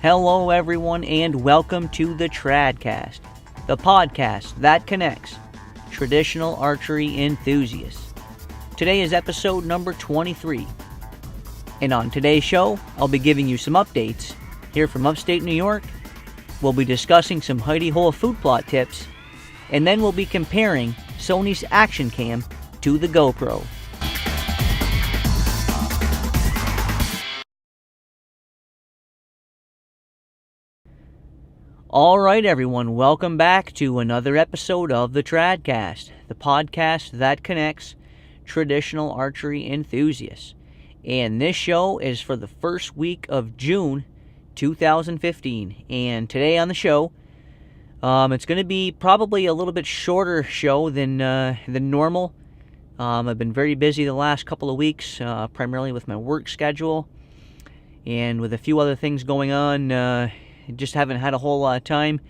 Hello everyone and welcome to the TradCast, the podcast that connects traditional archery enthusiasts. Today is episode number 23, and on today's show I'll be giving you some updates here from upstate New York. We'll be discussing some Hidey hole food plot tips, and then we'll be comparing Sony's Action Cam to the GoPro. Alright everyone, welcome back to another episode of the TradCast, the podcast that connects traditional archery enthusiasts. And this show is for the first week of June 2015. And today on the show, it's going to be probably a little bit shorter show than normal. I've been very busy the last couple of weeks, primarily with my work schedule and with a few other things going on. Just haven't had a whole lot of time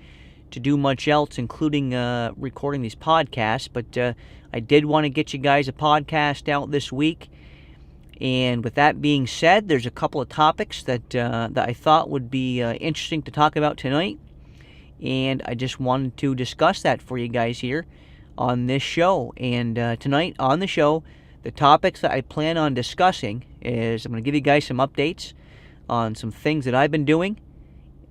to do much else, including recording these podcasts. But I did want to get you guys a podcast out this week. And with that being said, there's a couple of topics that I thought would be interesting to talk about tonight. And I just wanted to discuss that for you guys here on this show. And tonight on the show, the topics that I plan on discussing is I'm going to give you guys some updates on some things that I've been doing.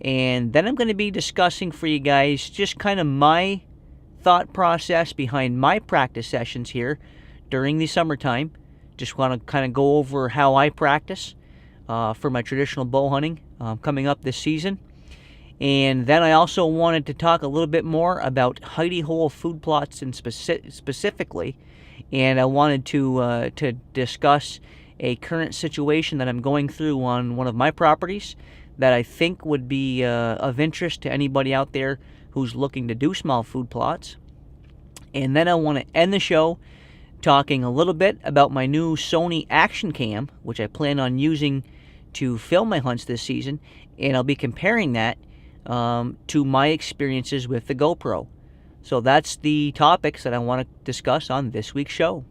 And then I'm going to be discussing for you guys just kind of my thought process behind my practice sessions here during the summertime. Just want to kind of go over how I practice for my traditional bow hunting coming up this season. And then I also wanted to talk a little bit more about Hidey hole food plots and specifically. And I wanted to discuss a current situation that I'm going through on one of my properties that I think would be of interest to anybody out there who's looking to do small food plots. And then I want to end the show talking a little bit about my new Sony Action Cam, which I plan on using to film my hunts this season, and I'll be comparing that to my experiences with the GoPro. So that's the topics that I want to discuss on this week's show.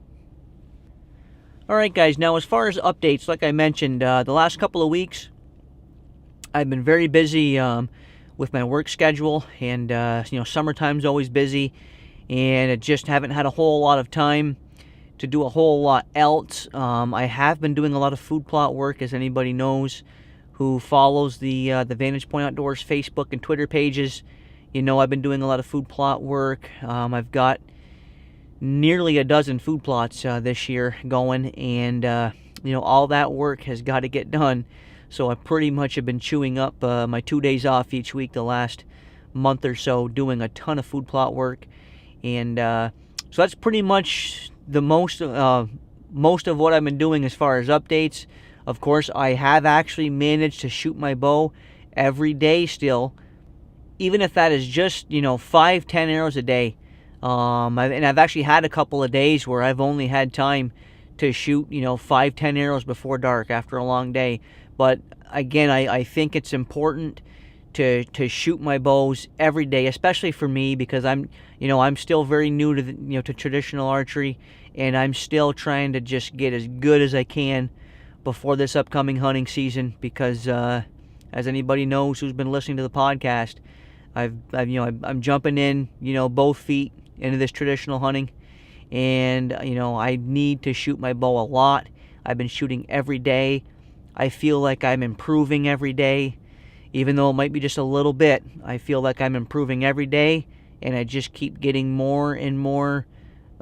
Alright guys, now as far as updates, like I mentioned, the last couple of weeks I've been very busy with my work schedule, and summertime's always busy, and I just haven't had a whole lot of time to do a whole lot else. I have been doing a lot of food plot work, as anybody knows who follows the Vantage Point Outdoors Facebook and Twitter pages. You know I've been doing a lot of food plot work. I've got nearly a dozen food plots this year going, and all that work has got to get done. So I pretty much have been chewing up my 2 days off each week the last month or so, doing a ton of food plot work. And so that's pretty much the most of what I've been doing as far as updates. Of course, I have actually managed to shoot my bow every day still, even if that is just 5-10 arrows a day. And I've actually had a couple of days where I've only had time to shoot 5-10 arrows before dark after a long day. But again, I think it's important to shoot my bows every day, especially for me, because I'm still very new to to traditional archery, and I'm still trying to just get as good as I can before this upcoming hunting season. Because as anybody knows who's been listening to the podcast, I'm jumping in both feet into this traditional hunting, and I need to shoot my bow a lot. I've been shooting every day. I feel like I'm improving every day, even though it might be just a little bit. I feel like I'm improving every day, and I just keep getting more and more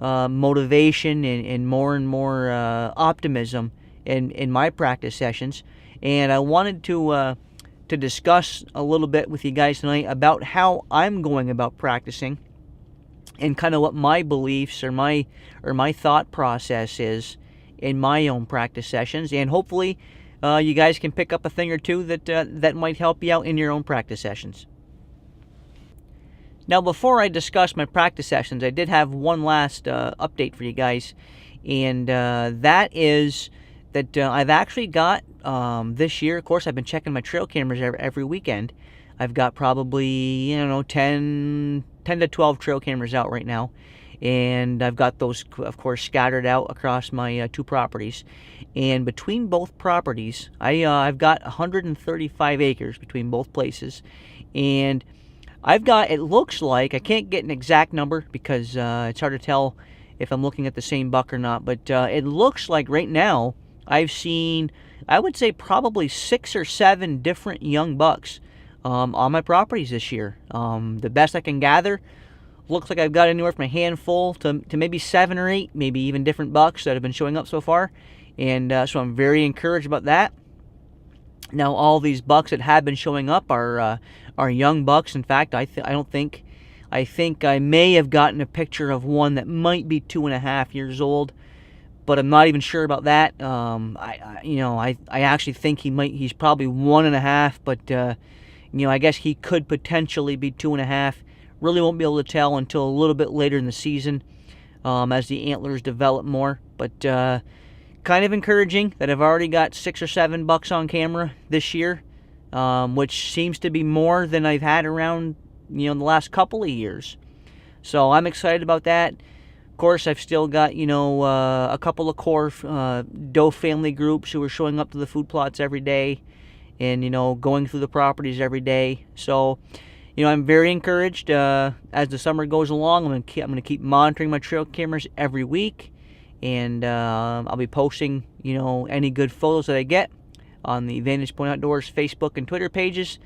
motivation and more optimism in my practice sessions. And I wanted to discuss a little bit with you guys tonight about how I'm going about practicing, and kind of what my beliefs or my thought process is in my own practice sessions, and hopefully you guys can pick up a thing or two that might help you out in your own practice sessions. Now, before I discuss my practice sessions, I did have one last update for you guys, and that is that I've actually got this year. Of course, I've been checking my trail cameras every weekend. I've got probably 10 to 12 trail cameras out right now, and I've got those, of course, scattered out across my 2 properties. And between both properties, I've got 135 acres between both places, and I've got, it looks like, I can't get an exact number because it's hard to tell if I'm looking at the same buck or not, but it looks like right now I've seen, I would say, probably 6 or 7 different young bucks on my properties this year. The best I can gather, looks like I've got anywhere from a handful to maybe 7 or 8, maybe even different bucks that have been showing up so far. And so I'm very encouraged about that. Now, all these bucks that have been showing up are young bucks. In fact, I think I may have gotten a picture of one that might be 2.5 years old, but I'm not even sure about that. I actually think he's probably 1.5, but I guess he could potentially be 2.5. Really won't be able to tell until a little bit later in the season, as the antlers develop more. But kind of encouraging that I've already got 6 or 7 bucks on camera this year, which seems to be more than I've had around the last couple of years. So I'm excited about that. Of course, I've still got a couple of core doe family groups who are showing up to the food plots every day, and going through the properties every day. So I'm very encouraged. As the summer goes along, I'm going to keep monitoring my trail cameras every week, and I'll be posting any good photos that I get on the Vantage Point Outdoors Facebook and Twitter pages.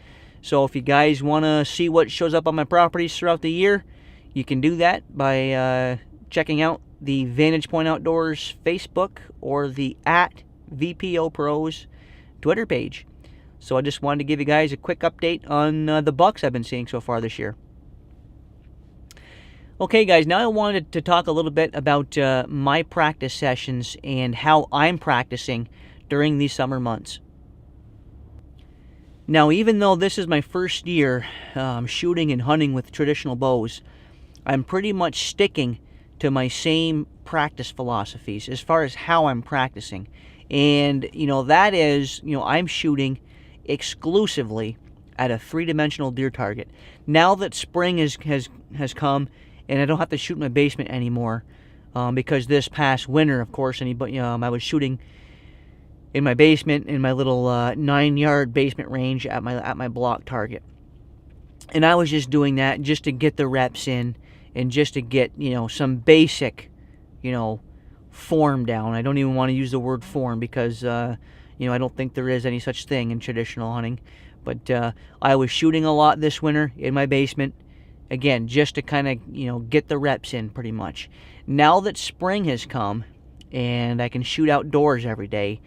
So if you guys want to see what shows up on my properties throughout the year, you can do that by checking out the Vantage Point Outdoors Facebook or the @VPO Pros Twitter page. So I just wanted to give you guys a quick update on the bucks I've been seeing so far this year. Okay, guys, now I wanted to talk a little bit about my practice sessions and how I'm practicing during these summer months. Now, even though this is my first year shooting and hunting with traditional bows, I'm pretty much sticking to my same practice philosophies as far as how I'm practicing. And, that is, I'm shooting exclusively at a 3-dimensional deer target. Now that spring has come and I don't have to shoot in my basement anymore, because this past winter, of course, I was shooting in my basement in my little 9-yard basement range at my block target. And I was just doing that just to get the reps in and just to get, some basic, form down. I don't even want to use the word form because, I don't think there is any such thing in traditional hunting. But I was shooting a lot this winter in my basement, again, just to kind of, get the reps in pretty much. Now that spring has come and I can shoot outdoors every day,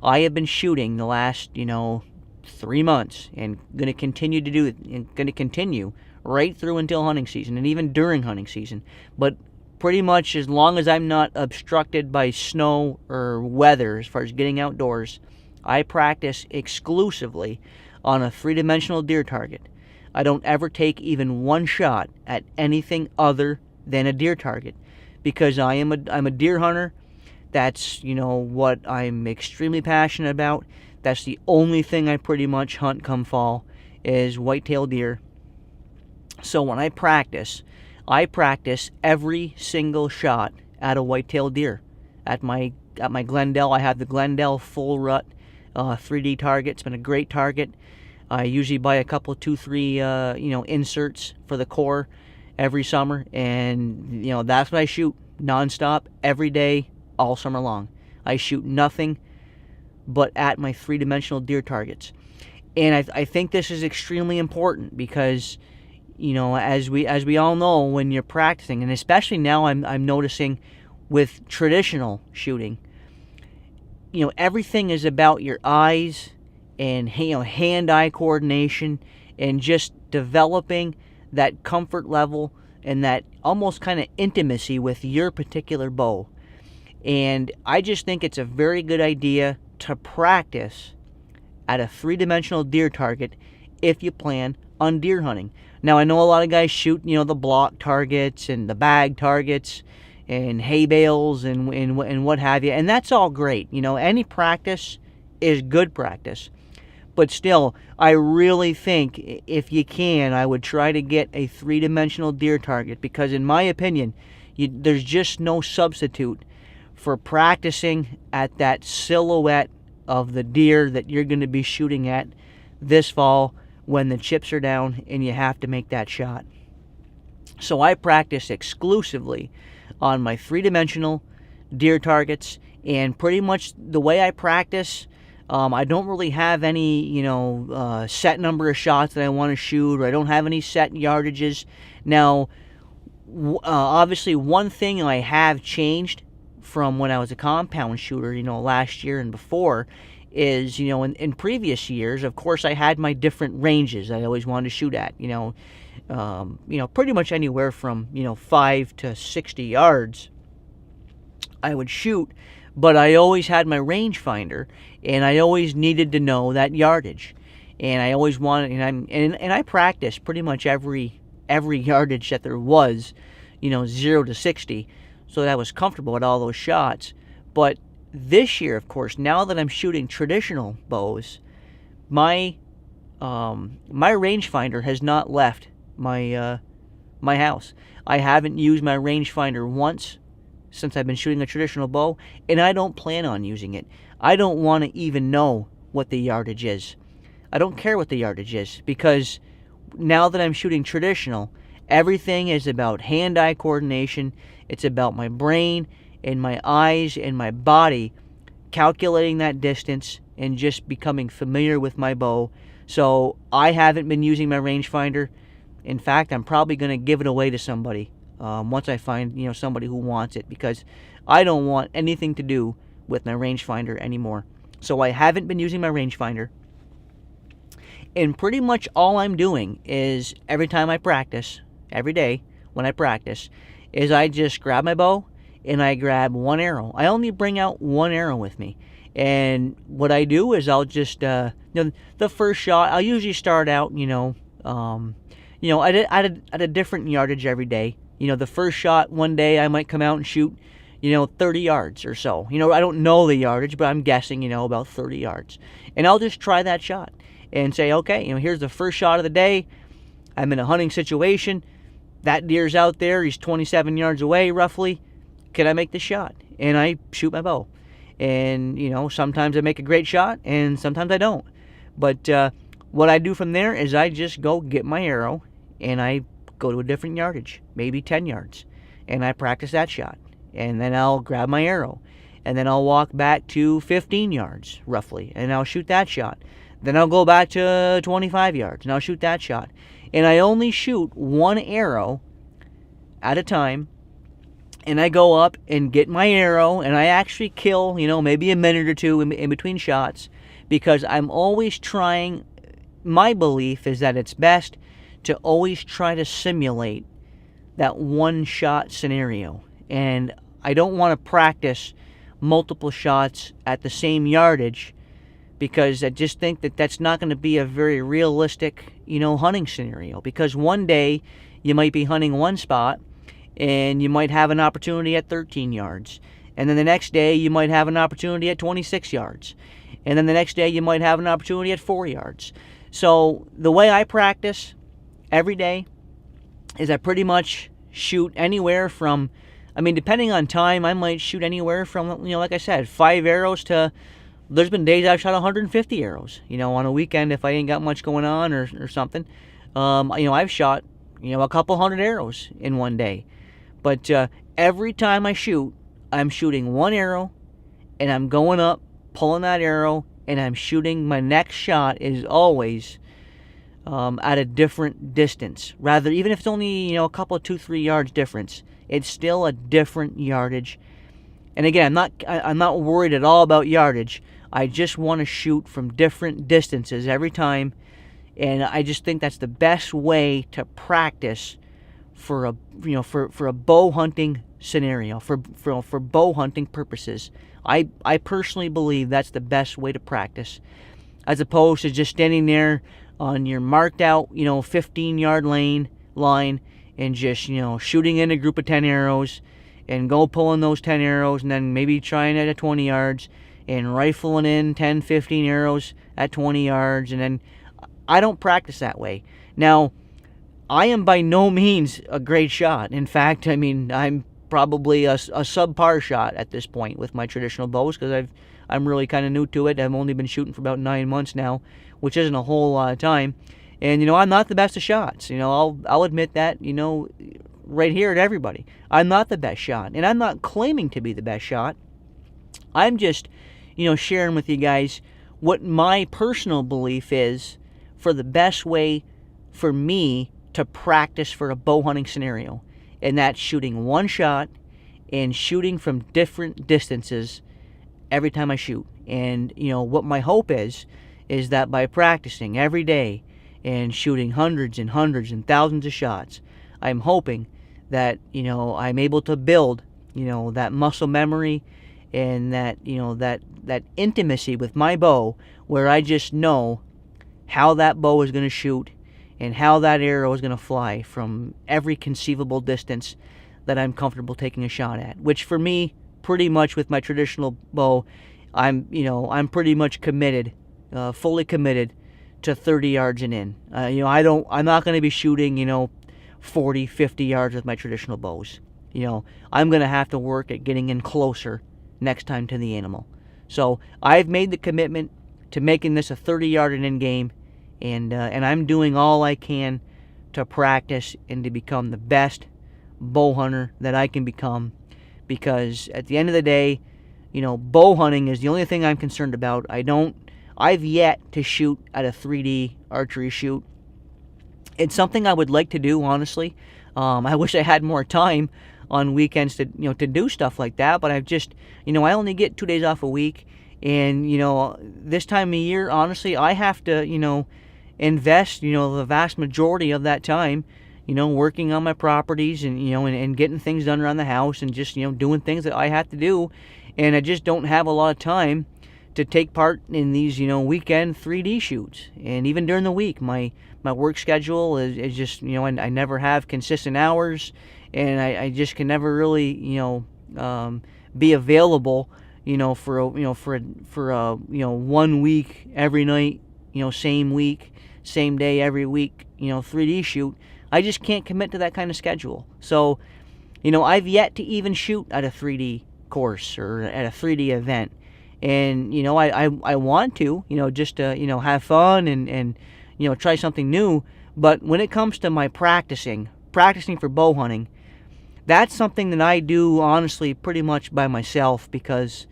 I have been shooting the last, 3 months and going to continue to do it, and going to continue right through until hunting season and even during hunting season. But pretty much as long as I'm not obstructed by snow or weather as far as getting outdoors, I practice exclusively on a 3-dimensional deer target. I don't ever take even one shot at anything other than a deer target because I'm a deer hunter. That's, what I'm extremely passionate about. That's the only thing I pretty much hunt come fall is whitetail deer. So when I practice every single shot at a whitetail deer. At my Glendale, I have the Glendale full rut 3D target. It's been a great target. I usually buy a couple, 2, 3, inserts for the core every summer, and that's what I shoot nonstop every day, all summer long. I shoot nothing but at my 3-dimensional deer targets, and I think this is extremely important because, as we all know, when you're practicing, and especially now, I'm noticing with traditional shooting, everything is about your eyes and hand-eye coordination and just developing that comfort level and that almost kind of intimacy with your particular bow. And I just think it's a very good idea to practice at a 3-dimensional deer target if you plan on deer hunting. Now, I know a lot of guys shoot, the block targets and the bag targets and hay bales and what have you, and that's all great. Any practice is good practice. But still, I really think if you can, I would try to get a 3-dimensional deer target because, in my opinion, There's just no substitute for practicing at that silhouette of the deer that you're going to be shooting at this fall when the chips are down and you have to make that shot. So I practice exclusively on my three-dimensional deer targets, and pretty much the way I practice, I don't really have any, set number of shots that I want to shoot, or I don't have any set yardages. Now, obviously, one thing I have changed from when I was a compound shooter, last year and before, is, in previous years, of course, I had my different ranges I always wanted to shoot at, pretty much anywhere from, 5 to 60 yards I would shoot, but I always had my rangefinder, and I always needed to know that yardage, and I always wanted, and I practiced pretty much every yardage that there was, 0 to 60, so that I was comfortable at all those shots. But this year, of course, now that I'm shooting traditional bows, my rangefinder has not left my house. I haven't used my rangefinder once since I've been shooting a traditional bow, and I don't plan on using it. I don't want to even know what the yardage is. I don't care what the yardage is, because now that I'm shooting traditional, everything is about hand-eye coordination. It's about my brain and my eyes and my body calculating that distance and just becoming familiar with my bow. So I haven't been using my rangefinder. In fact, I'm probably going to give it away to somebody once I find somebody who wants it, because I don't want anything to do with my rangefinder anymore. So I haven't been using my rangefinder, and pretty much all I'm doing is every time I practice, every day when I practice, is I just grab my bow and I grab one arrow. I only bring out one arrow with me, and what I do is I'll just the first shot I'll usually start out at a different yardage every day. The first shot one day I might come out and shoot, 30 yards or so. I don't know the yardage, but I'm guessing, about 30 yards. And I'll just try that shot and say, okay, here's the first shot of the day. I'm in a hunting situation. That deer's out there. He's 27 yards away, roughly. Can I make the shot? And I shoot my bow. And, sometimes I make a great shot, and sometimes I don't. But what I do from there is I just go get my arrow, and I go to a different yardage, maybe 10 yards, and I practice that shot. And then I'll grab my arrow, and then I'll walk back to 15 yards, roughly, and I'll shoot that shot. Then I'll go back to 25 yards, and I'll shoot that shot. And I only shoot one arrow at a time, and I go up and get my arrow, and I actually kill, maybe a minute or two in between shots, because I'm always trying, my belief is that it's best to always try to simulate that one-shot scenario. And I don't want to practice multiple shots at the same yardage, because I just think that that's not going to be a very realistic, hunting scenario. Because one day you might be hunting one spot, and you might have an opportunity at 13 yards. And then the next day you might have an opportunity at 26 yards. And then the next day you might have an opportunity at 4 yards. So the way I practice every day is I pretty much shoot anywhere from, depending on time, I might shoot anywhere from, like I said, 5 arrows to, there's been days I've shot 150 arrows, on a weekend if I ain't got much going on or something. I've shot, a couple hundred arrows in one day. But every time I shoot, I'm shooting one arrow, and I'm going up, pulling that arrow, and I'm shooting. My next shot is always at a different distance. Rather, even if it's only, a couple of 2-3 yards difference, it's still a different yardage. And again, I'm not worried at all about yardage. I just want to shoot from different distances every time, and I just think that's the best way to practice for a bow hunting scenario, for bow hunting purposes. I personally believe that's the best way to practice, as opposed to just standing there on your marked out 15-yard line and just shooting in a group of 10 arrows, and go pulling those 10 arrows, and then maybe trying it at 20 yards and rifling in 10, 15 arrows at 20 yards. And then I don't practice that way. Now, I am by no means a great shot. In fact, I'm probably a subpar shot at this point with my traditional bows, because I'm really kind of new to it. I've only been shooting for about 9 months now, which isn't a whole lot of time. And I'm not the best of shots. I'll admit that. Right here to everybody, I'm not the best shot, and I'm not claiming to be the best shot. I'm just, sharing with you guys what my personal belief is for the best way for me to practice for a bow hunting scenario, and that's shooting one shot and shooting from different distances every time I shoot. And what my hope is that by practicing every day and shooting hundreds and hundreds and thousands of shots, I'm hoping that I'm able to build that muscle memory and that that intimacy with my bow, where I just know how that bow is going to shoot and how that arrow is going to fly from every conceivable distance that I'm comfortable taking a shot at. Which for me, pretty much with my traditional bow, I'm pretty much committed, fully committed to 30 yards and in. I'm not going to be shooting 40, 50 yards with my traditional bows. I'm going to have to work at getting in closer next time to the animal. So I've made the commitment to making this a 30-yard and in game, and I'm doing all I can to practice and to become the best bow hunter that I can become, because at the end of the day, bow hunting is the only thing I'm concerned about. I've yet to shoot at a 3D archery shoot. It's something I would like to do, honestly. I wish I had more time on weekends to do stuff like that, but I've just, I only get 2 days off a week, and this time of year, honestly, I have to invest the vast majority of that time working on my properties and and getting things done around the house, and just doing things that I have to do, and I just don't have a lot of time to take part in these weekend 3D shoots. And even during the week, my work schedule is just I never have consistent hours, and I just can never really be available for a 1 week every night, same week, same day every week 3D shoot. I just can't commit to that kind of schedule. So I've yet to even shoot at a 3D course or at a 3D event. And I want to just to have fun and try something new. But when it comes to my practicing for bow hunting, that's something that I do honestly pretty much by myself, because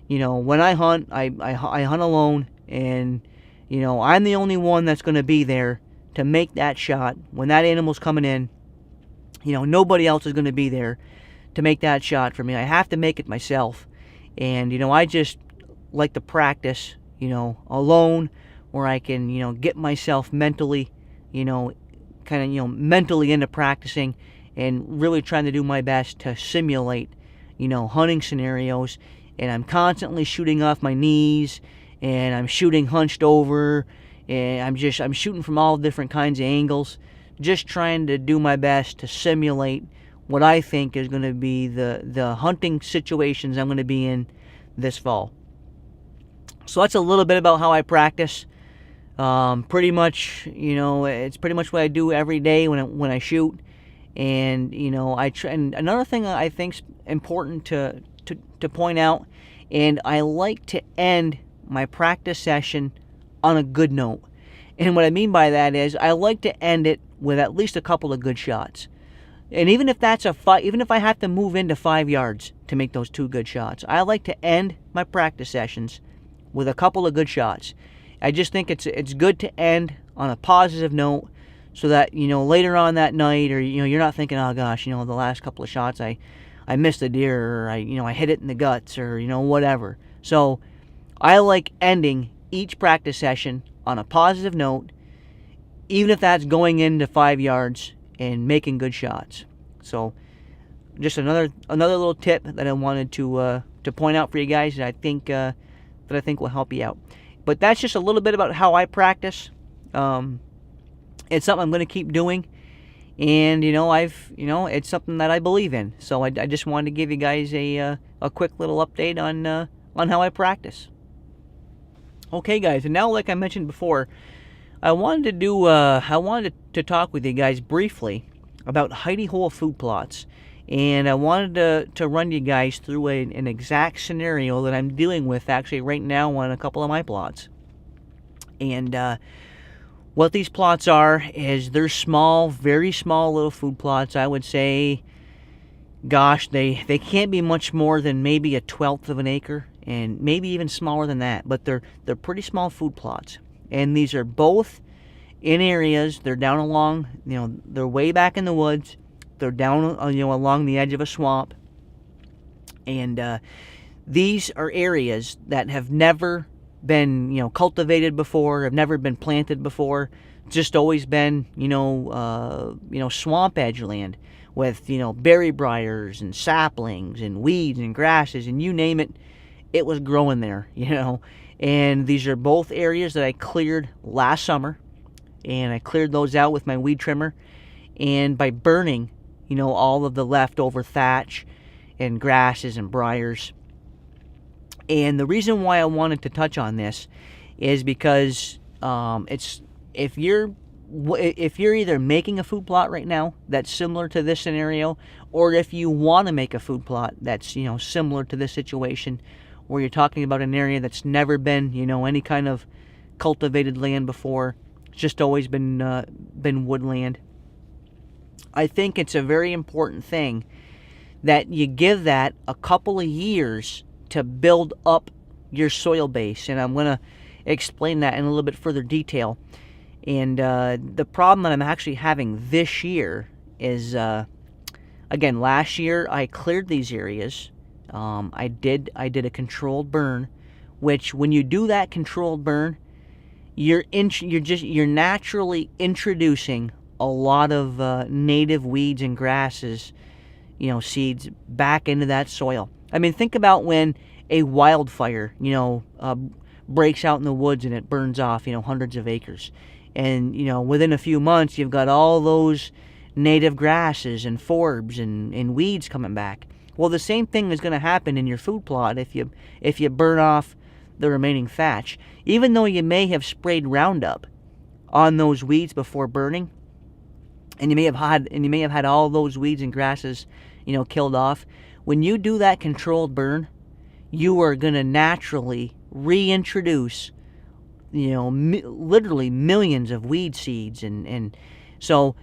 when I hunt, I hunt alone, and I'm the only one that's going to be there to make that shot when that animal's coming in. Nobody else is going to be there to make that shot for me. I have to make it myself. And I just like to practice alone, where I can get myself mentally mentally into practicing, and really trying to do my best to simulate hunting scenarios. And I'm constantly shooting off my knees, and I'm shooting hunched over, and I'm shooting from all different kinds of angles, just trying to do my best to simulate what I think is going to be the hunting situations I'm going to be in this fall. So that's a little bit about how I practice. Pretty much, it's pretty much what I do every day when I shoot. And I try. And another thing I think's important to point out, and I like to end my practice session on a good note. And what I mean by that is I like to end it with at least a couple of good shots. And even if that's even if I have to move into 5 yards to make those 2 good shots, I like to end my practice sessions with a couple of good shots. I just think it's good to end on a positive note, so that later on that night, or you're not thinking, oh gosh, the last couple of shots I missed a deer, or I hit it in the guts, or whatever. So I like ending each practice session on a positive note, even if that's going into 5 yards and making good shots. So just another little tip that I wanted to point out for you guys that I think will help you out. But that's just a little bit about how I practice. It's something I'm going to keep doing, and it's something that I believe in. So I just wanted to give you guys a quick little update on how I practice. Okay, guys, and now, like I mentioned before, I wanted to talk with you guys briefly about Hidey hole food plots, And I wanted to run you guys through an exact scenario that I'm dealing with actually right now on a couple of my plots. And what these plots are is they're small, very small little food plots. I would say, gosh, they can't be much more than maybe a 1/12 of an acre, and maybe even smaller than that. But they're pretty small food plots. And these are both in areas. They're down along, they're way back in the woods. They're down, along the edge of a swamp. And these are areas that have never been, cultivated before, have never been planted before. Just always been, swamp edge land with, berry briars and saplings and weeds and grasses and you name it, it was growing there, And these are both areas that I cleared last summer, and I cleared those out with my weed trimmer, and by burning, all of the leftover thatch and grasses and briars. And the reason why I wanted to touch on this is because it's if you're either making a food plot right now that's similar to this scenario, or if you want to make a food plot that's similar to this situation, where you're talking about an area that's never been any kind of cultivated land before, it's just always been woodland. I think it's a very important thing that you give that a couple of years to build up your soil base, and I'm going to explain that in a little bit further detail. And the problem that I'm actually having this year is, again, last year I cleared these areas. I did a controlled burn, which when you do that controlled burn, you're naturally introducing a lot of native weeds and grasses, seeds back into that soil. I mean, think about when a wildfire, breaks out in the woods and it burns off, hundreds of acres. And, within a few months, you've got all those native grasses and forbs and weeds coming back. Well, the same thing is going to happen in your food plot if you burn off the remaining thatch. Even though you may have sprayed Roundup on those weeds before burning, and you may have had all those weeds and grasses, killed off. When you do that controlled burn, you are going to naturally reintroduce, literally millions of weed seeds, and so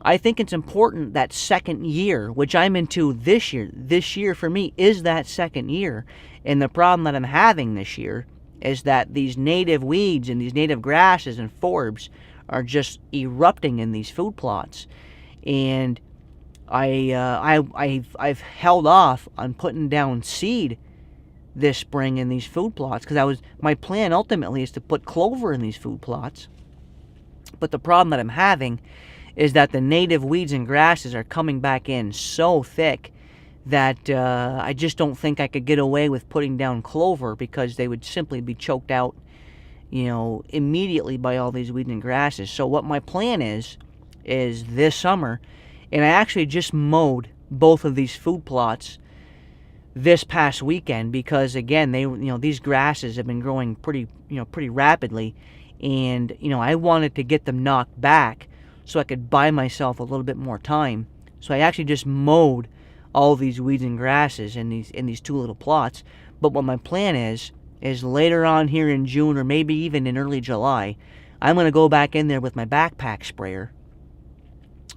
I think it's important that second year, which I'm into this year. This year for me is that second year, and the problem that I'm having this year is that these native weeds and these native grasses and forbs are just erupting in these food plots, and I've held off on putting down seed this spring in these food plots because my plan ultimately is to put clover in these food plots. But the problem that I'm having is that the native weeds and grasses are coming back in so thick that I just don't think I could get away with putting down clover because they would simply be choked out, immediately by all these weeds and grasses. So what my plan is this summer, and I actually just mowed both of these food plots this past weekend because, again, these grasses have been growing pretty rapidly, and I wanted to get them knocked back so I could buy myself a little bit more time. So I actually just mowed all these weeds and grasses in these two little plots. But what my plan is later on here in June, or maybe even in early July, I'm going to go back in there with my backpack sprayer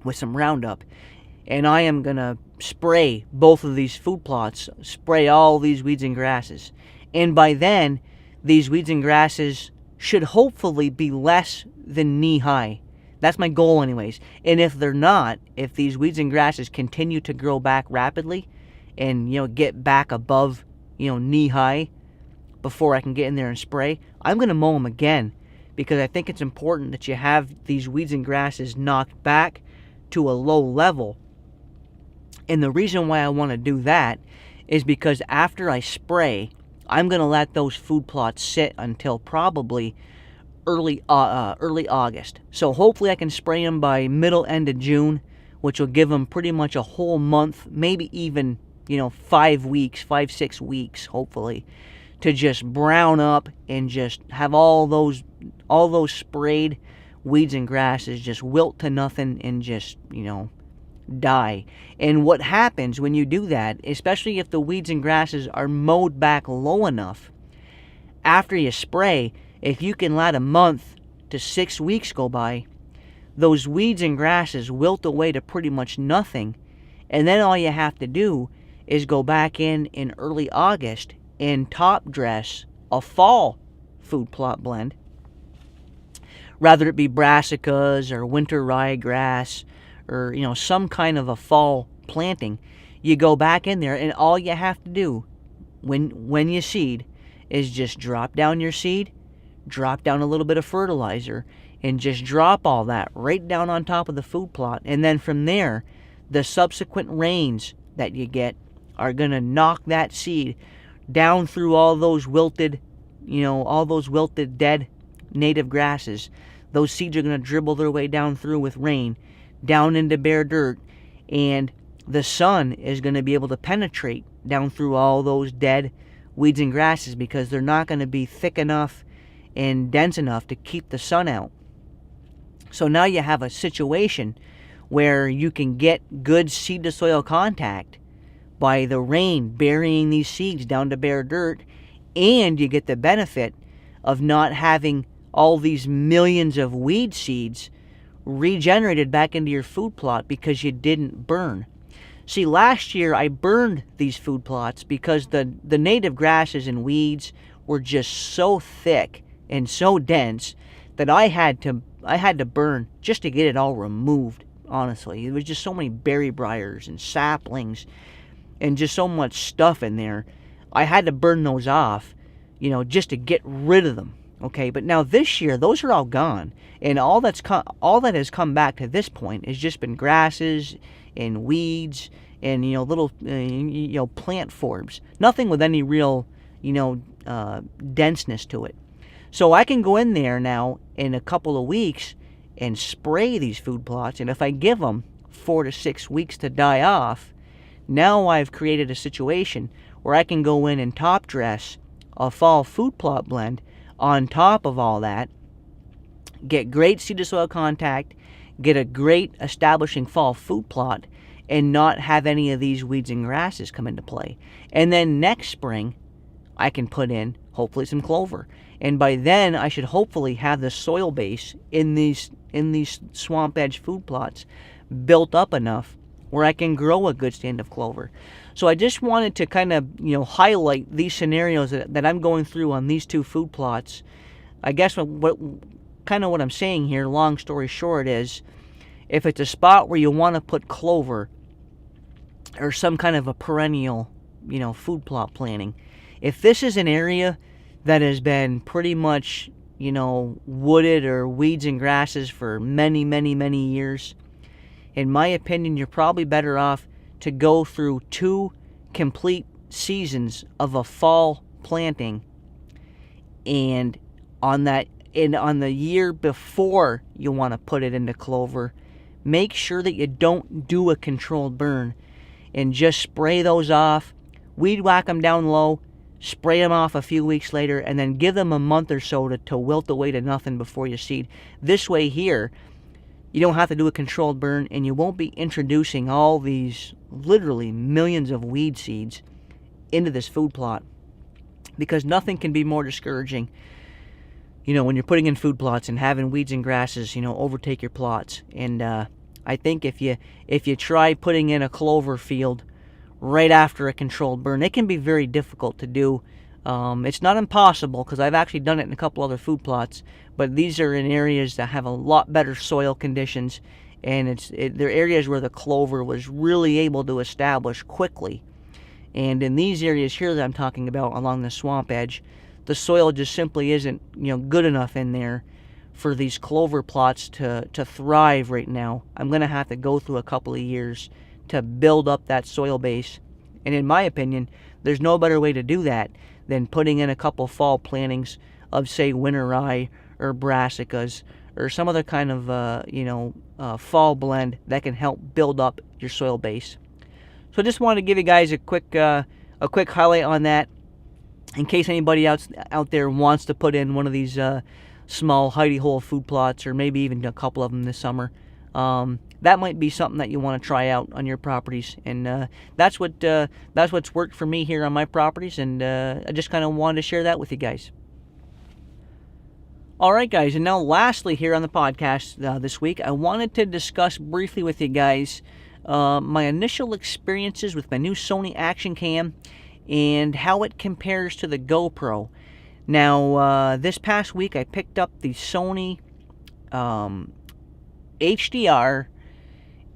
with some Roundup, and I am going to spray both of these food plots, spray all these weeds and grasses. And by then, these weeds and grasses should hopefully be less than knee-high. That's my goal anyways. And if they're not, if these weeds and grasses continue to grow back rapidly and, get back above, knee-high before I can get in there and spray, I'm going to mow them again because I think it's important that you have these weeds and grasses knocked back to a low level. And the reason why I want to do that is because after I spray, I'm going to let those food plots sit until probably early August. So hopefully I can spray them by end of June, which will give them pretty much a whole month, maybe even 5 weeks, 6 weeks, hopefully, to just brown up and just have all those sprayed weeds and grasses just wilt to nothing and just die. And what happens when you do that, especially if the weeds and grasses are mowed back low enough, after you spray, if you can let a month to 6 weeks go by, those weeds and grasses wilt away to pretty much nothing. And then all you have to do is go back in early August and top dress a fall food plot blend. Rather it be brassicas or winter ryegrass or some kind of a fall planting. You go back in there, and all you have to do when you seed is just drop down your seed, drop down a little bit of fertilizer, and just drop all that right down on top of the food plot. And then from there, the subsequent rains that you get are going to knock that seed down through all those wilted, dead native grasses. Those seeds are going to dribble their way down through with rain, down into bare dirt, and the sun is going to be able to penetrate down through all those dead weeds and grasses because they're not going to be thick enough and dense enough to keep the sun out. So now you have a situation where you can get good seed to soil contact by the rain burying these seeds down to bare dirt, and you get the benefit of not having all these millions of weed seeds regenerated back into your food plot because you didn't burn. See, last year I burned these food plots because the native grasses and weeds were just so thick and so dense that I had to burn just to get it all removed. Honestly, there was just so many berry briars and saplings and just so much stuff in there. I had to burn those off, just to get rid of them. Okay, but now this year those are all gone, and all that has come back to this point has just been grasses and weeds and little plant forbs. Nothing with any real denseness to it. So I can go in there now in a couple of weeks and spray these food plots, and if I give them 4 to 6 weeks to die off, now I've created a situation where I can go in and top dress a fall food plot blend on top of all that, get great seed to soil contact, get a great establishing fall food plot, and not have any of these weeds and grasses come into play. And then next spring, I can put in hopefully some clover. And by then, I should hopefully have the soil base in these swamp edge food plots built up enough where I can grow a good stand of clover. So I just wanted to kind of highlight these scenarios that I'm going through on these two food plots. I guess what I'm saying here, long story short, is if it's a spot where you want to put clover or some kind of a perennial food plot planting, if this is an area that has been pretty much wooded or weeds and grasses for many, many, many years, in my opinion, you're probably better off to go through 2 complete seasons of a fall planting, and on the year before you want to put it into clover, make sure that you don't do a controlled burn and just spray those off, weed whack them down low, spray them off a few weeks later, and then give them a month or so to wilt away to nothing before you seed. This way here, you don't have to do a controlled burn, and you won't be introducing all these literally millions of weed seeds into this food plot, because nothing can be more discouraging, when you're putting in food plots and having weeds and grasses, overtake your plots. And I think if you try putting in a clover field right after a controlled burn, it can be very difficult to do. It's not impossible, because I've actually done it in a couple other food plots, but these are in areas that have a lot better soil conditions, and they're areas where the clover was really able to establish quickly. And in these areas here that I'm talking about along the swamp edge, the soil just simply isn't good enough in there for these clover plots to thrive right now. I'm going to have to go through a couple of years to build up that soil base, and in my opinion, there's no better way to do that than putting in a couple fall plantings of, say, winter rye or brassicas or some other kind of fall blend that can help build up your soil base. So I just wanted to give you guys a quick highlight on that, in case anybody out there wants to put in one of these small hidey hole food plots, or maybe even a couple of them this summer. that might be something that you want to try out on your properties. And that's what's worked for me here on my properties, and I just kind of wanted to share that with you guys. Alright guys, and now lastly here on the podcast this week, I wanted to discuss briefly with you guys my initial experiences with my new Sony Action Cam and how it compares to the GoPro. Now, this past week I picked up the Sony HDR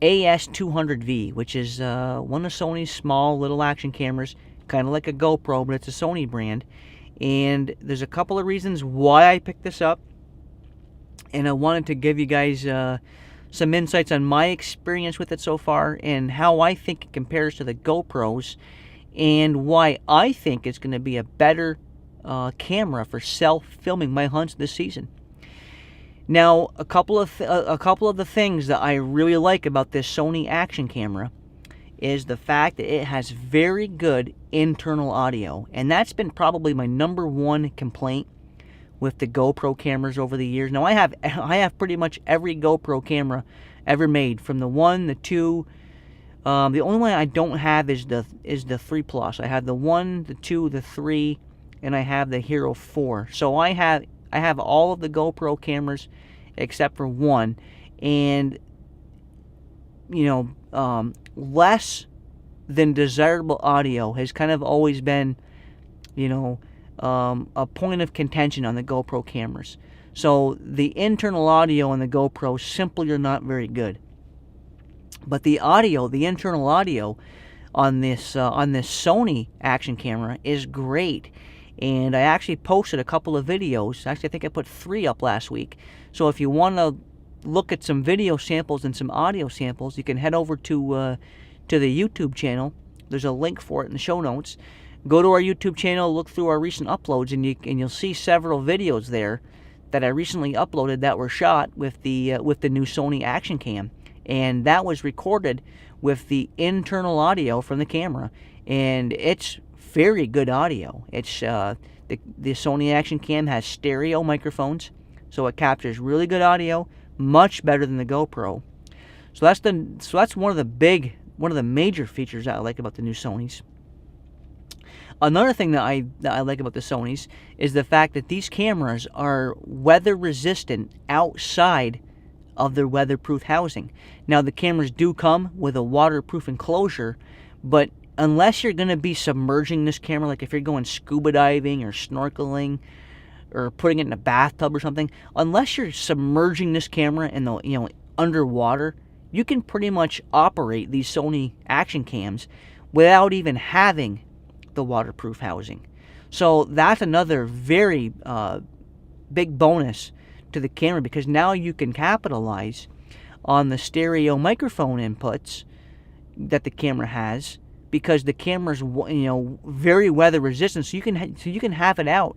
AS200V, which is one of Sony's small little action cameras, kind of like a GoPro, but it's a Sony brand. And there's a couple of reasons why I picked this up, and I wanted to give you guys some insights on my experience with it so far and how I think it compares to the GoPros, and why I think it's going to be a better camera for self-filming my hunts this season. Now, a couple of the things that I really like about this Sony Action camera is the fact that it has very good internal audio, and that's been probably my number one complaint with the GoPro cameras over the years. Now, I have pretty much every GoPro camera ever made, from the 1, the 2. The only one I don't have is the 3 Plus. I have the 1, the 2, the 3, and I have the Hero 4. So I have all of the GoPro cameras except for one, and less than desirable audio has kind of always been, a point of contention on the GoPro cameras. So the internal audio on the GoPro simply are not very good. But the internal audio on this Sony Action camera is great. And I actually posted a couple of videos. Actually, I think I put 3 up last week. So if you want to look at some video samples and some audio samples, you can head over to the YouTube channel. There's a link for it in the show notes. Go to our YouTube channel, look through our recent uploads, and you'll see several videos there that I recently uploaded that were shot with the new Sony Action Cam, and that was recorded with the internal audio from the camera, and it's very good audio. It's the Sony Action Cam has stereo microphones, so it captures really good audio, much better than the GoPro. So that's one of the major features that I like about the new Sonys. Another thing that I like about the Sonys is the fact that these cameras are weather resistant outside of their weatherproof housing. Now, the cameras do come with a waterproof enclosure, but unless you're going to be submerging this camera, like if you're going scuba diving or snorkeling or putting it in a bathtub or something, unless you're submerging this camera in the underwater, you can pretty much operate these Sony Action Cams without even having the waterproof housing. So that's another very big bonus to the camera, because now you can capitalize on the stereo microphone inputs that the camera has, because the camera's very weather resistant, so you can have it out,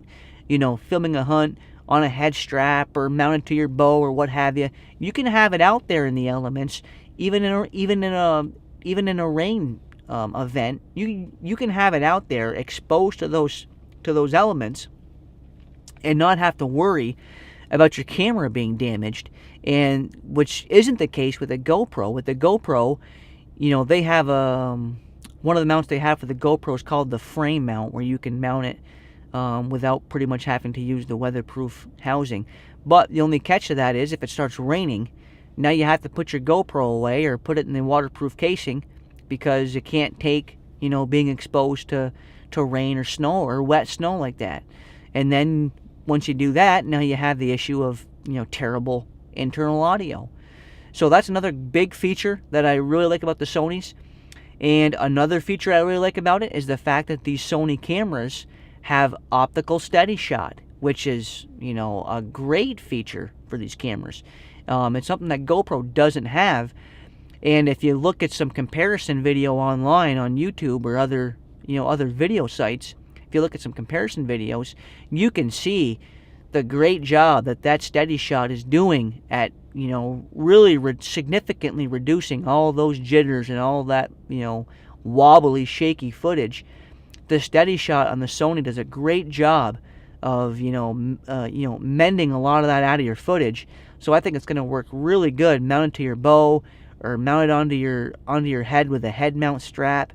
filming a hunt on a head strap or mounted to your bow or what have you. You can have it out there in the elements, even in a rain event. You can have it out there exposed to those elements and not have to worry about your camera being damaged, and which isn't the case with a GoPro. With the GoPro, they have one of the mounts they have for the GoPro is called the frame mount, where you can mount it without pretty much having to use the weatherproof housing. But the only catch to that is if it starts raining, now you have to put your GoPro away or put it in the waterproof casing, because you can't take, being exposed to rain or snow or wet snow like that. And then once you do that, now you have the issue of, terrible internal audio. So that's another big feature that I really like about the Sonys. And another feature I really like about it is the fact that these Sony cameras have optical steady shot, which is, a great feature for these cameras. It's something that GoPro doesn't have. And if you look at some comparison video online on YouTube or other video sites, if you look at some comparison videos, you can see the great job that steady shot is doing at, really significantly reducing all those jitters and all that, wobbly, shaky footage. The steady shot on the Sony does a great job of, mending a lot of that out of your footage. So I think it's going to work really good mounted to your bow or mount it onto your head with a head mount strap.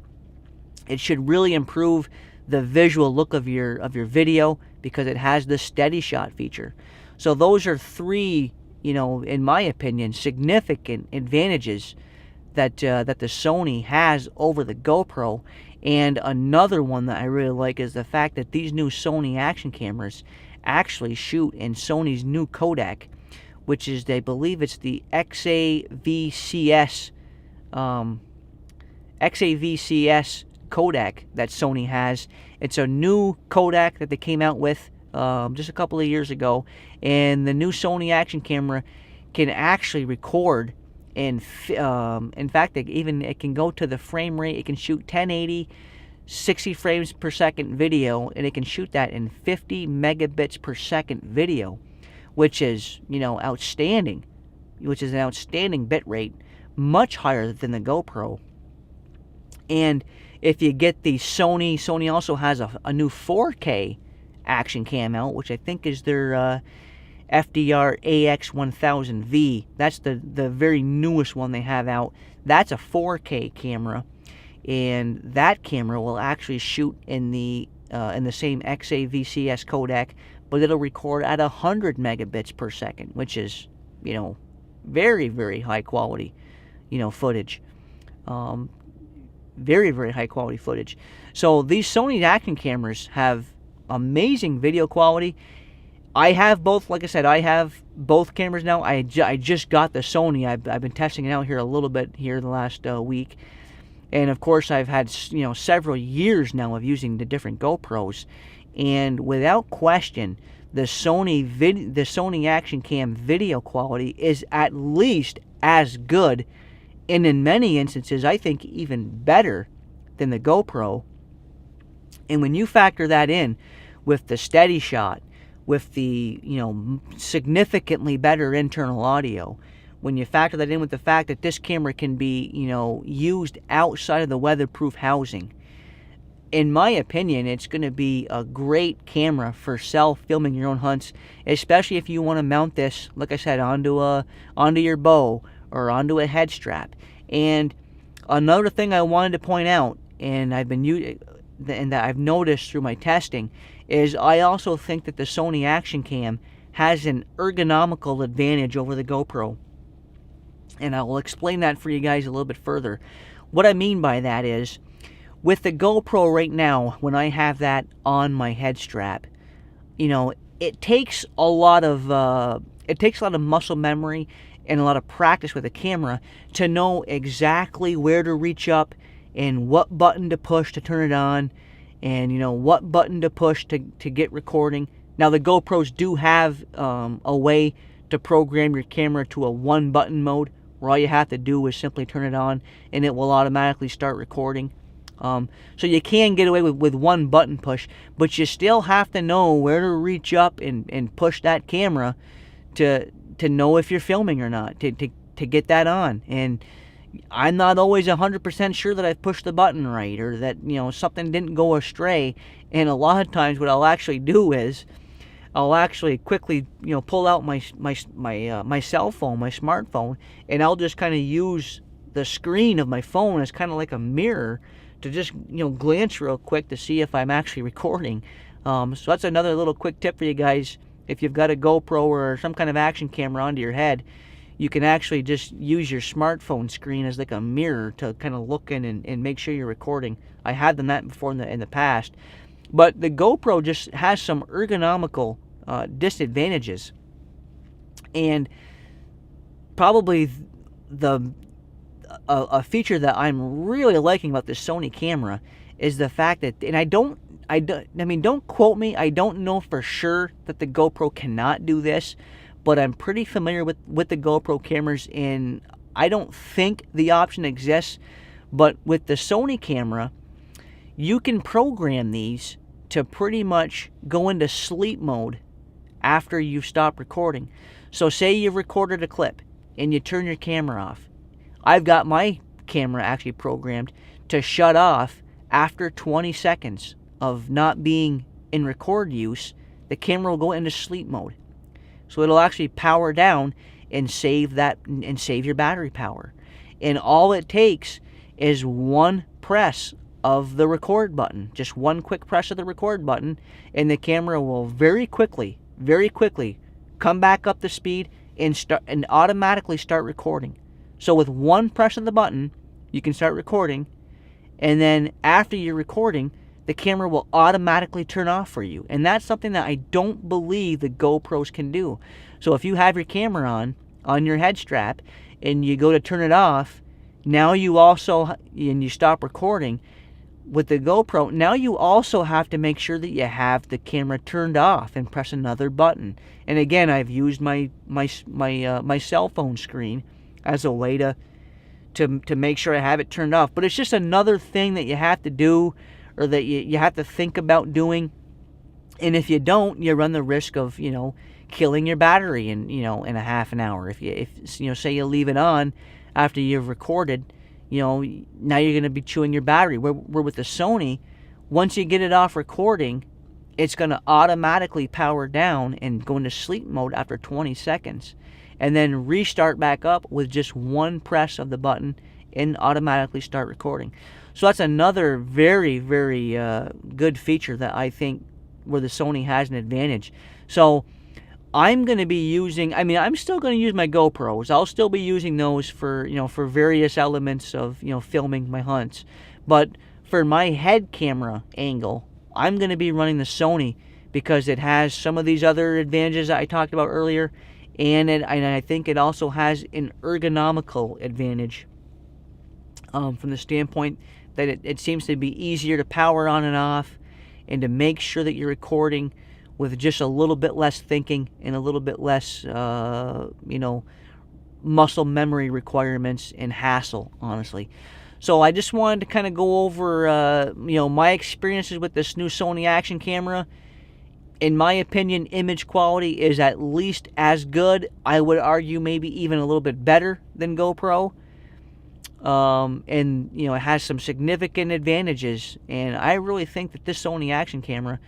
It should really improve the visual look of your video because it has the steady shot feature. So those are three, in my opinion, significant advantages that the Sony has over the GoPro. And another one that I really like is the fact that these new Sony action cameras actually shoot in Sony's new codec, which is, I believe it's the XAVCS codec that Sony has. It's a new codec that they came out with just a couple of years ago, and the new Sony action camera can actually record, and in fact it can go to the frame rate. It can shoot 1080 60 frames per second video, and it can shoot that in 50 megabits per second video, which is outstanding, which is an outstanding bit rate, much higher than the GoPro. And if you get the Sony also has a new 4K action cam out, which I think is their FDR AX1000V. That's the very newest one they have out. That's a 4K camera, and that camera will actually shoot in the same XAVCS codec, but it'll record at 100 megabits per second, which is very, very high quality footage. Very, very high quality footage. So these Sony action cameras have amazing video quality. I have both. Like I said, I have both cameras now. I just got the Sony. I've been testing it out here a little bit here the last week, and of course I've had several years now of using the different GoPros, and without question, the Sony Action Cam video quality is at least as good, and in many instances I think even better than the GoPro. And when you factor that in with the steady shot, with the significantly better internal audio, when you factor that in with the fact that this camera can be used outside of the weatherproof housing, in my opinion, it's going to be a great camera for self-filming your own hunts, especially if you want to mount this, like I said, onto your bow or onto a head strap. And another thing I wanted to point out, and that I've noticed through my testing, is I also think that the Sony Action Cam has an ergonomical advantage over the GoPro. And I will explain that for you guys a little bit further. What I mean by that is, with the GoPro right now, when I have that on my head strap, it takes a lot of muscle memory and a lot of practice with the camera to know exactly where to reach up and what button to push to turn it on, and what button to push to get recording. Now the GoPros do have a way to program your camera to a one button mode, where all you have to do is simply turn it on and it will automatically start recording. So you can get away with one button push, but you still have to know where to reach up and push that camera to know if you're filming or not, to get that on. And I'm not always 100% sure that I've pushed the button right, or that something didn't go astray. And a lot of times what I'll actually do is I'll actually quickly pull out my cell phone, my smartphone, and I'll just kind of use the screen of my phone as kind of like a mirror to just glance real quick to see if I'm actually recording. So that's another little quick tip for you guys. If you've got a GoPro or some kind of action camera onto your head, you can actually just use your smartphone screen as like a mirror to kind of look in and make sure you're recording. I had done that before in the past. But the GoPro just has some ergonomical disadvantages. And probably a feature that I'm really liking about this Sony camera is the fact that, and don't quote me, I don't know for sure that the GoPro cannot do this, but I'm pretty familiar with the GoPro cameras, and I don't think the option exists. But with the Sony camera, you can program these to pretty much go into sleep mode after you've stopped recording. So say you've recorded a clip and you turn your camera off. I've got my camera actually programmed to shut off after 20 seconds of not being in record use. The camera will go into sleep mode. So it'll actually power down and save your battery power. And all it takes is one press of the record button. Just one quick press of the record button, and the camera will very quickly come back up to speed and automatically start recording. So with one press of the button, you can start recording, and then after you're recording, the camera will automatically turn off for you. And that's something that I don't believe the GoPros can do. So if you have your camera on your head strap, and you go to turn it off, now you also, and you stop recording, with the GoPro, now you also have to make sure that you have the camera turned off and press another button. And again, I've used my cell phone screen as a way to make sure I have it turned off. But it's just another thing that you have to do, or that you have to think about doing. And if you don't, you run the risk of, killing your battery in a half an hour. If say you leave it on after you've recorded, now you're going to be chewing your battery. Where with the Sony, once you get it off recording, it's going to automatically power down and go into sleep mode after 20 seconds. And then restart back up with just one press of the button and automatically start recording. So that's another very, very good feature that I think where the Sony has an advantage. So I'm going to be using, I'm still going to use my GoPros. I'll still be using those for, for various elements of, filming my hunts. But for my head camera angle, I'm going to be running the Sony because it has some of these other advantages that I talked about earlier. And I think it also has an ergonomical advantage from the standpoint that it seems to be easier to power on and off, and to make sure that you're recording with just a little bit less thinking and a little bit less, muscle memory requirements and hassle, honestly. So I just wanted to kind of go over, my experiences with this new Sony Action camera. In my opinion, image quality is at least as good. I would argue maybe even a little bit better than GoPro. And, it has some significant advantages. And I really think that this Sony Action camera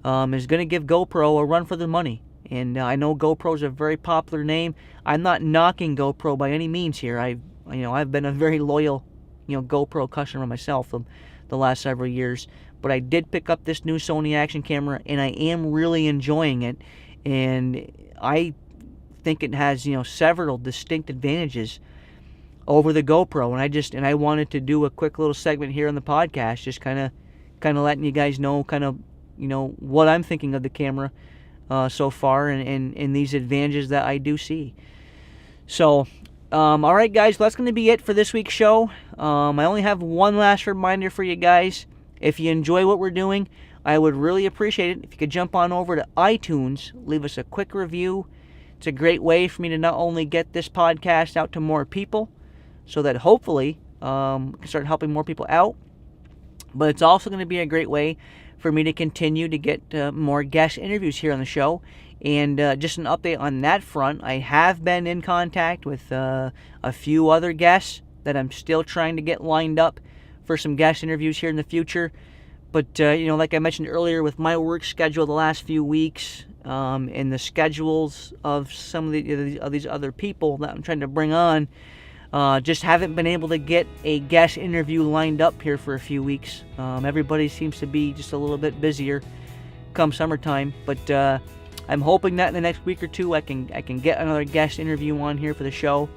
is going to give GoPro a run for their money. And I know GoPro is a very popular name. I'm not knocking GoPro by any means here. I've been a very loyal, GoPro customer myself the last several years. But I did pick up this new Sony Action camera, and I am really enjoying it. And I think it has, several distinct advantages over the GoPro. And I wanted to do a quick little segment here on the podcast, just kind of letting you guys know what I'm thinking of the camera so far, and these advantages that I do see. So, all right, guys, that's going to be it for this week's show. I only have one last reminder for you guys. If you enjoy what we're doing, I would really appreciate it if you could jump on over to iTunes, leave us a quick review. It's a great way for me to not only get this podcast out to more people, so that hopefully can start helping more people out, but it's also going to be a great way for me to continue to get more guest interviews here on the show. And just an update on that front, I have been in contact with a few other guests that I'm still trying to get lined up for some guest interviews here in the future. But, like I mentioned earlier, with my work schedule the last few weeks, and the schedules of some of these other people that I'm trying to bring on, just haven't been able to get a guest interview lined up here for a few weeks. Everybody seems to be just a little bit busier come summertime, but I'm hoping that in the next week or two I can get another guest interview on here for the show.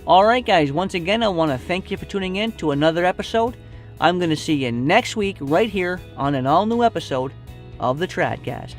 Alright guys, once again I want to thank you for tuning in to another episode. I'm going to see you next week right here on an all new episode of the TradCast.